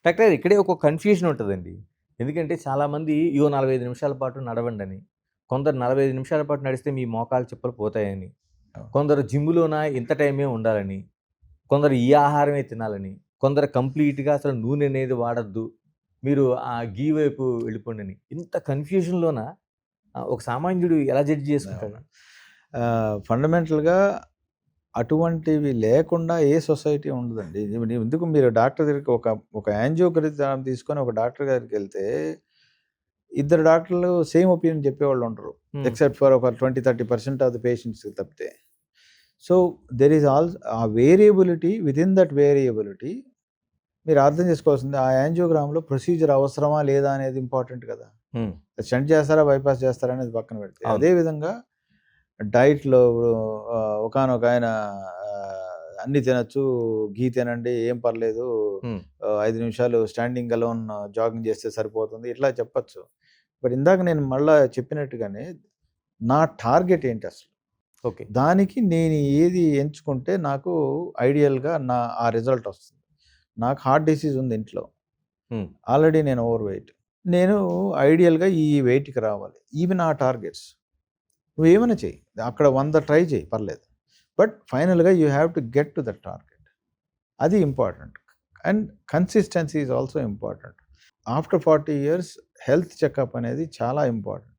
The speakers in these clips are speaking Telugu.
డాక్టర్ ఇక్కడే ఒక కన్‌ఫ్యూజన్ ఉంటదండి. ఎందుకంటే చాలామంది 45 నిమిషాల పాటు నడవండని, కొందరు 45 నిమిషాల పాటు నడిస్తే మీ మోకాలు చిప్పలు పోతాయని, అవును. కొందరు జిమ్‌లోన ఇంత టైమే ఉండాలని, కొందరు ఈ ఆహారమే తినాలని, కొందరు కంప్లీట్‌గా అసలు నూనె అనేది వాడొద్దు. మీరు ఆ ఘీ వైపు వెళ్ళిపోండని. ఇంత కన్‌ఫ్యూజన్‌లోన ఒక సామాన్యుడు ఎలా జడ్జ్ చేసుకుంటాడు? అవును. ఫండమెంటల్‌గా అటువంటివి లేకుండా ఏ సొసైటీ ఉండదండి. ఎందుకు మీరు డాక్టర్ దగ్గరికి ఒక యాంజియోగ్రఫీ తీసుకొని ఒక డాక్టర్ గారికెళ్తే, ఇద్దరు డాక్టర్లు సేమ్ ఒపీనియన్ చెప్పేవాళ్ళు ఉండరు. హ్మ్. ఎక్సెప్ట్ ఫర్ ఒక 20, 30% ఆఫ్ ది పేషెంట్స్‌కి తప్పితే. సో, దేర్ ఈస్ ఆ వేరియబిలిటీ వితిన్ దట్ వేరియబిలిటీ మీరు అర్థం చేసుకోవాల్సింది ఆ యాంజియోగ్రామ్‌లో ప్రొసీజర్ అవసరమా? లేదా? అనేది ఇంపార్టెంట్ కదా! హ్మ్. స్టంట్ చేస్తారా? బైపాస్ చేస్తారా? అనేది పక్కన పెడితే. అవును. అదే విధంగా డైట్‌లో ఇప్పుడు ఒకానొకాయన అన్నీ తినొచ్చు, ఘీ తినండి ఏం పర్లేదు. హ్మ్. 5 నిమిషాలు స్టాండింగ్ అలోన్ జాగింగ్ చేస్తే సరిపోతుంది. ఇట్లా చెప్పొచ్చు. బట్ ఇందాక నేను మళ్ళా చెప్పినట్టుగానే నా టార్గెట్ ఏంటసలు? ఓకే. దానికి నేను ఏది ఎంచుకుంటే నాకు ఐడియల్‌గా ఆ రిజల్ట్ వస్తుంది. నాకు హార్ట్ డిసీజ్ ఉంది ఇంట్లో. హ్మ్. ఆల్రెడీ నేను ఓవర్ వెయిట్. నేను ఐడియల్‌గా ఈ వెయిట్‌కి రావాలి. ఇవి నా టార్గెట్స్. నువ్వేమైనా చెయ్యి. అక్కడ 100 ట్రై చెయ్యి పర్లేదు. బట్ ఫైనల్‌గా you have to get to that target. అది important. And consistency is also important. After 40 years health checkup అనేది చాలా ఇంపార్టెంట్.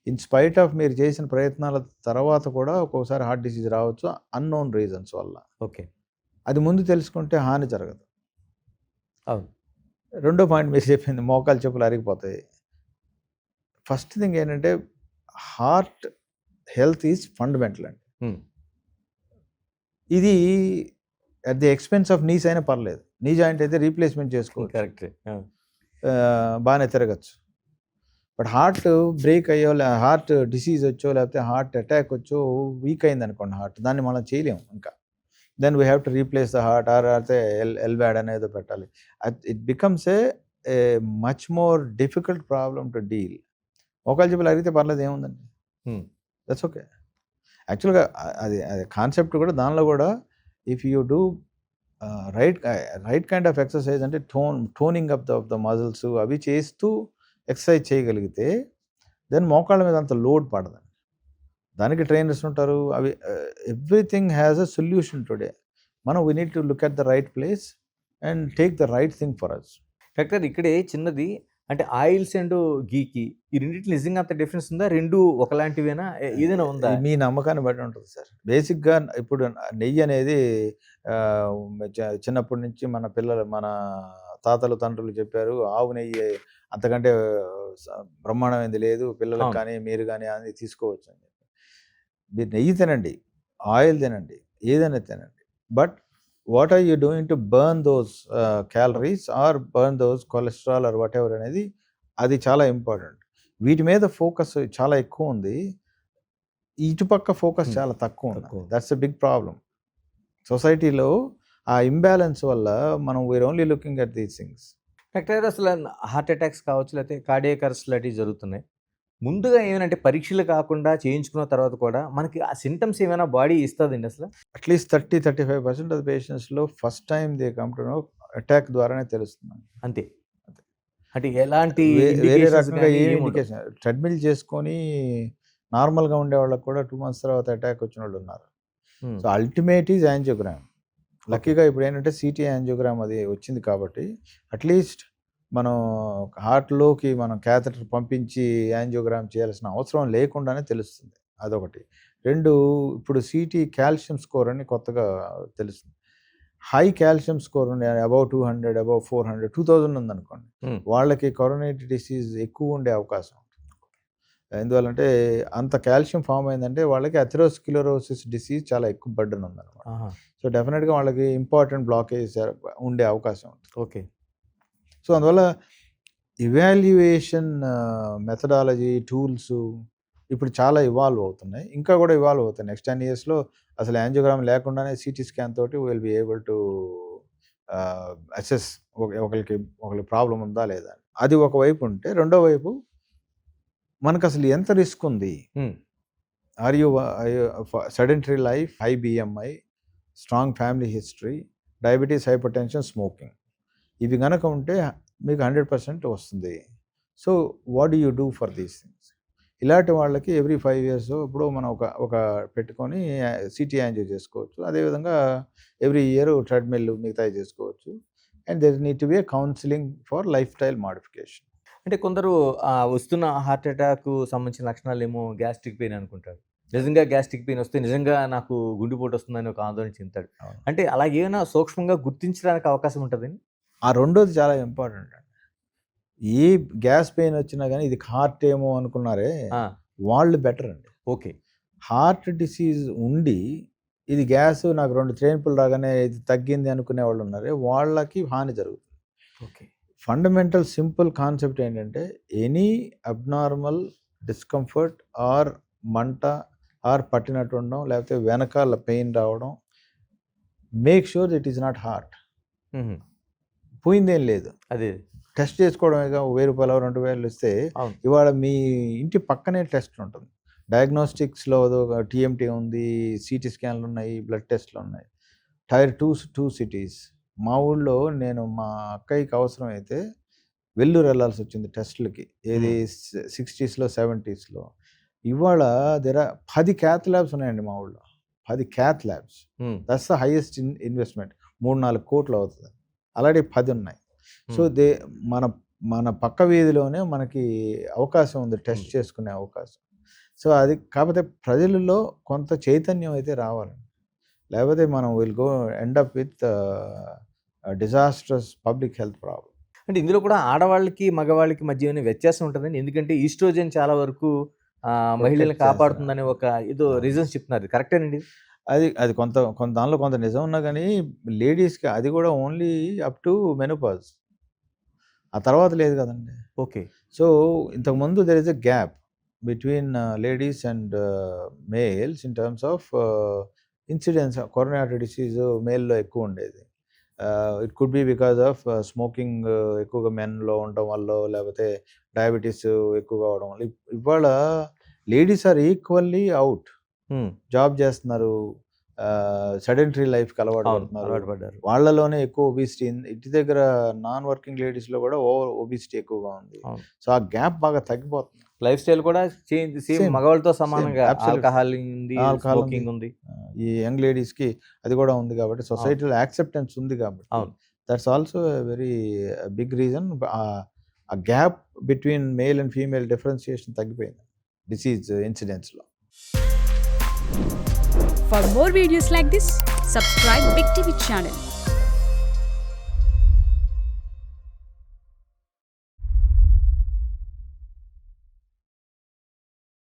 ఇన్ స్పైట్ ఆఫ్ మీరు చేసిన ప్రయత్నాల తర్వాత కూడా ఒక్కోసారి హార్ట్ డిసీజ్ రావచ్చు అన్‌నోన్ రీజన్స్ వల్ల. ఓకే. అది ముందు తెలుసుకుంటే హాని జరగదు. అవును. రెండో పాయింట్ మీరు చెప్పింది మోకాలు చెప్పులు అరిగిపోతాయి. ఫస్ట్ థింగ్ ఏంటంటే హార్ట్ హెల్త్ ఈజ్ ఫండమెంటల్ అండి. హ్మ్. ఇది at the expense of knees అయినా పర్లేదు. నీ జాయింట్ అయితే రీప్లేస్‌మెంట్ చేసుకోవచ్చు. కరెక్టే. ఆ! బానే తిరగొచ్చు. బట్ హార్ట్ బ్రేక్ అయ్యో, హార్ట్ డిసీజ్ వచ్చో, లేకపోతే హార్ట్ అటాక్ వచ్చో వీక్ అయిందనుకోండి హార్ట్. దాన్ని మనం చేయలేము ఇంకా. Then we have to replace the heart అయితే ఎల్‌వాడ్ అనేదో పెట్టాలి. It becomes a much more difficult problem to deal. మోకాలు చెప్పులు అరిగితే పర్లేదు ఏముందండి. హ్మ్. That's okay. యాక్చువల్‌గా అది అది కాన్సెప్ట్ కూడా దానిలో కూడా if you do right right kind of exercise అంటే టోనింగ్ ఆఫ్ ద మజిల్స్ అవి చేస్తూ ఎక్సర్సైజ్ చేయగలిగితే దెన్ మోకాళ్ళ మీద అంత లోడ్ పడదు. దానికి ట్రైనర్స్ ఉంటారు. అవి everything has a solution today. మనం we need to look at the right place and take the right thing for us. Doctor ఇక్కడే చిన్నది అంటే ఆయిల్స్ అండ్ ఘీకి ఈ రెండిట్లో నిజంగా అంత డిఫరెన్స్ ఉందా? 2 ఒకలాంటివేనా? ఏదైనా ఉందా? మీ నమ్మకాన్ని బట్టి ఉంటుంది సార్. బేసిక్‌గా ఇప్పుడు నెయ్యి అనేది ఆహ్, చిన్నప్పటి నుంచి మన తాతలు, తండ్రులు చెప్పారు. ఆవు నెయ్యి అంతకంటే స బ్రహ్మాండమైనది లేదు. పిల్లలకి అవును. కానీ, మీరు గాని అది తీసుకోవచ్చు అని చెప్పి. మీరు నెయ్యి తినండి, ఆయిల్ తినండి, ఏదైనా తినండి. But what are you doing to burn those okay. Calories are burn those cholesterol or whatever అనేది అది చాలా ఇంపార్టెంట్. వీటి మీద ఫోకస్ చాలా ఎక్కువుంది. ఇటుపక్క ఫోకస్ హ్మ్. చాలా తక్కువుందండి. తక్కువ. That's a big problem. సొసైటీలో ఆ ఇంబాలన్స్ వల్ల మనం we're only looking at these things. Doctor అసల హార్ట్ అటాక్స్ కావచ్చు, లేతే కార్డియాక్ అరెస్ట్ లాంటివి జరుగుతున్నాయి. ముందుగా ఏమనంటే పరీక్షలు కాకుండా చేయించుకున్న తర్వాత కూడా మనకి ఆ సింప్టమ్స్ ఏమైనా బాడీ ఇస్తదండి అసల? అట్‌లీస్ట్ 35% ఆఫ్ ద పేషెంట్స్‌లో first time they come to know attack ద్వారానే తెలుస్తుందండి. అంతే. అంతే. అంటే ఎలాంటి వేరే ఇండికేషన్స్ రకంగా గాని ఏమి ఏముండవు. ఇండికేషన్ ట్రెడ్‌మిల్ చేసుకొని నార్మల్‌గా ఉండేవాళ్ళకి కూడా 2 మంత్స్ తర్వాత అటాక్ వచ్చినోళ్ళున్నారు. హ్మ్. So, ultimate is angiogram. Okay. లక్కీగా ఇప్పుడేంటంటే సీటీ యాంజియోగ్రామ్ అది వచ్చింది కాబట్టి అట్‌లీస్ట్ మనం హార్ట్‌లోకి మనం క్యాథెటర్ పంపించి యాంజియోగ్రామ్ చేయాల్సిన అవసరం లేకుండానే తెలుస్తుంది. అదొకటి. 2 ఇప్పుడు సీటీ కాల్షియం స్కోర్ అని కొత్తగా తెలుస్తుంది. హై కాల్షియం స్కోర్ ఉన్న అబోవ్ 200, అబోవ్ 400, 2000 ఉందనుకోండి. హ్మ్. వాళ్ళకి కొరోనరీ డిసీజ్ ఎక్కువ ఉండే అవకాశం. ఎందువల్లంటే అంత కాల్షియం ఫార్మ్ అయిందంటే వాళ్ళకి అథెరోస్క్లెరోసిస్ డిసీజ్ చాలా ఎక్కువ బర్డెన్ ఉందన్నమాట. ఆహా! సో, డెఫినిట్‌గా వాళ్ళకి ఇంపార్టెంట్ బ్లాకేజ్ ఉండే అవకాశం ఉంది. ఓకే. సో, అందువల్ల ఇవాల్యుయేషన్ మెథడాలజీ, టూల్సు ఇప్పుడు చాలా ఇవాల్వ్ అవుతున్నాయి. ఇంకా గూడా ఇవాల్వ్ అవుతాయి. నెక్స్ట్ 10 ఇయర్స్‌లో అసలు యాంజియోగ్రామ్ లేకుండానే సీటీ స్కాన్ తోటి will be able to assess ఒకళ్ళకి ప్రాబ్లమ్ ఉందా లేదా అని. అది ఒకవైపు ఉంటే, రెండో వైపు మనకసలు ఎంత రిస్క్ ఉంది? Hmm. Are you sedentary life, high BMI, strong family history, diabetes, hypertension, smoking. ఇవి గనక ఉంటే మీకు 100% వస్తుంది. So what do you do for these things? ఇలాంటి వాళ్ళకి ఎవ్రీ 5 ఇయర్స్ ఇప్పుడు మనం ఒక పెట్టుకొని సిటీ యాంజియో చేసుకోవచ్చు. అదేవిధంగా ఎవ్రీ ఇయర్ ట్రెడ్‌మిల్ మిగతాయి చేసుకోవచ్చు. And there need to be a counselling for lifestyle modification. అంటే కొందరు వస్తున్న హార్ట్ అటాక్ సంబంధించిన లక్షణాలేమో గ్యాస్ట్రిక్ పెయిన్ అనుకుంటారు. నిజంగా గ్యాస్ట్రిక్ పెయిన్ వస్తే నిజంగా నాకు గుండెపోటు వస్తుందని ఒక ఆందోళన చెందుతాడు. అవును. అంటే అలాగేమైనా సూక్ష్మంగా గుర్తించడానికి అవకాశం ఉంటదండి? ఆ రెండోది చాలా ఇంపార్టెంట్ అండి. ఏ గ్యాస్ పెయిన్ వచ్చినా గానీ ఇది హార్ట్ ఏమో అనుకున్నారే, ఆ! వాళ్ళు బెటర్ అండి. ఓకే. హార్ట్ డిసీజ్ ఉండి ఇది గ్యాస్ నాకు 2 ట్రైన్పులు రాగానే ఇది తగ్గింది అనుకునే వాళ్ళు ఉన్నారే, వాళ్ళకి హాని జరుగుతుంది. ఓకే. ఫండమెంటల్ సింపుల్ కాన్సెప్ట్ ఏంటంటే ఎనీ అబ్నార్మల్ డిస్కంఫర్ట్ ఆర్ మంట ఆర్ పట్టినట్టు ఉండడం, లేకపోతే వెనకాల పెయిన్ రావడం, make sure it is not heart. హుహు. పోయిందేం లేదు. అదే. టెస్ట్ చేసుకోవడమేగా. రూ. 1000 2,000 ఇస్తే అవును. ఇవాళ మీ ఇంటి పక్కనే టెస్ట్ ఉంటుంది. డయాగ్నోస్టిక్స్‌లో టీఎంటీ ఉంది, సీటీ స్కాన్‌లు ఉన్నాయి, బ్లడ్ టెస్ట్‌లు ఉన్నాయి. Tier 2 cities. మా ఊళ్ళో నేను మా అక్కయ్యకి అవసరమైతే వెల్లూరు వెళ్ళాల్సొచ్చింది టెస్ట్‌లకి. ఏది 60స్‌లో 70స్‌లో. ఇవాళ 10 క్యాత్ ల్యాబ్స్ ఉన్నాయండి మా ఊళ్ళో. 10 క్యాత్ ల్యాబ్స్. హ్మ్. That's the highest investment. 3-4 కోట్లు అవుతది. ఆల్రెడీ 10 ఉన్నాయి. సో హ్మ్. మన పక్క వీధిలోనే మనకి అవకాశం ఉంది టెస్ట్ ఉంది. చేసుకునే అవకాశం. సో అది కాకపోతే ప్రజలలో కొంత చైతన్యం అయితే రావాలండి. లేకపోతే మనం will end up with disastrous public health problem. అంటే ఇందులో కూడా ఆడవాళ్ళకి, మగవాళ్ళకి మధ్య ఏమైనా వ్యత్యాసం ఉంటదండి? ఎందుకంటే ఈస్ట్రోజన్ చాలా వరకు మహిళల్ని ప్రొటెక్ట్ కాపాడుతుందనే చేస్తారు. ఒక ఏదో అవును. రీజన్స్ చెప్తున్నారు. కరెక్టేనండి? అది కొంత దానిలో కొంత నిజం ఉన్నా గానీ లేడీస్‌కి అది కూడా ఓన్లీ అప్ టు మెనోపాజ్. ఆ తర్వాత లేదు కదండీ. ఓకే. సో ఇంతకుముందు there is a gap between ladies and males in terms of incidence. Corona disease మేల్‌లో ఎక్కువ ఉండేది. It could be because of smoking ఎక్కువగా మెన్‌లో ఉండడం వల్లో, లేకపోతే డయాబెటిస్ ఎక్కువగా అవ్వడం వల్ల. ఇవాళ లేడీస్ ఆర్ ఈక్వల్లీ అవుట్. హ్మ్. జాబ్ చేస్తున్నారు. సెడెంటరీ లైఫ్‌కి అలవాటు అవును. పడుతున్నారు. అలవాటు పడ్డారు. వాళ్ళలోనే ఎక్కువ ఒబిసిటీ. ఇంటి దగ్గర నాన్ వర్కింగ్ లేడీస్‌లో కూడా ఒబిసిటీ ఎక్కువగా ఉంది. అవును. సో ఆ గ్యాప్ బాగా తగ్గిపోతుంది. లైఫ్ స్టైల్ కూడా సేమ్ సేమ్. మగవాళ్ళతో సేమ్. సమానంగా అబ్సల్యూట్‌లీ. ఆల్కహాల్ ఉంది, ఆల్కహాల్ ఉంది. స్మోకింగ్ ఉంది. ఈ యంగ్ లేడీస్‌కి అది కూడా ఉంది కాబట్టి అవును. సొసైటీలో యాక్సెప్టెన్స్ ఉంది కాబట్టి అవును. That's also a very big reason. ఆ gap between male and female differentiation తగ్గిపోయింది డిసీజ్ ఇన్సిడెంట్స్‌లో. For more videos like this, subscribe Big TV channel.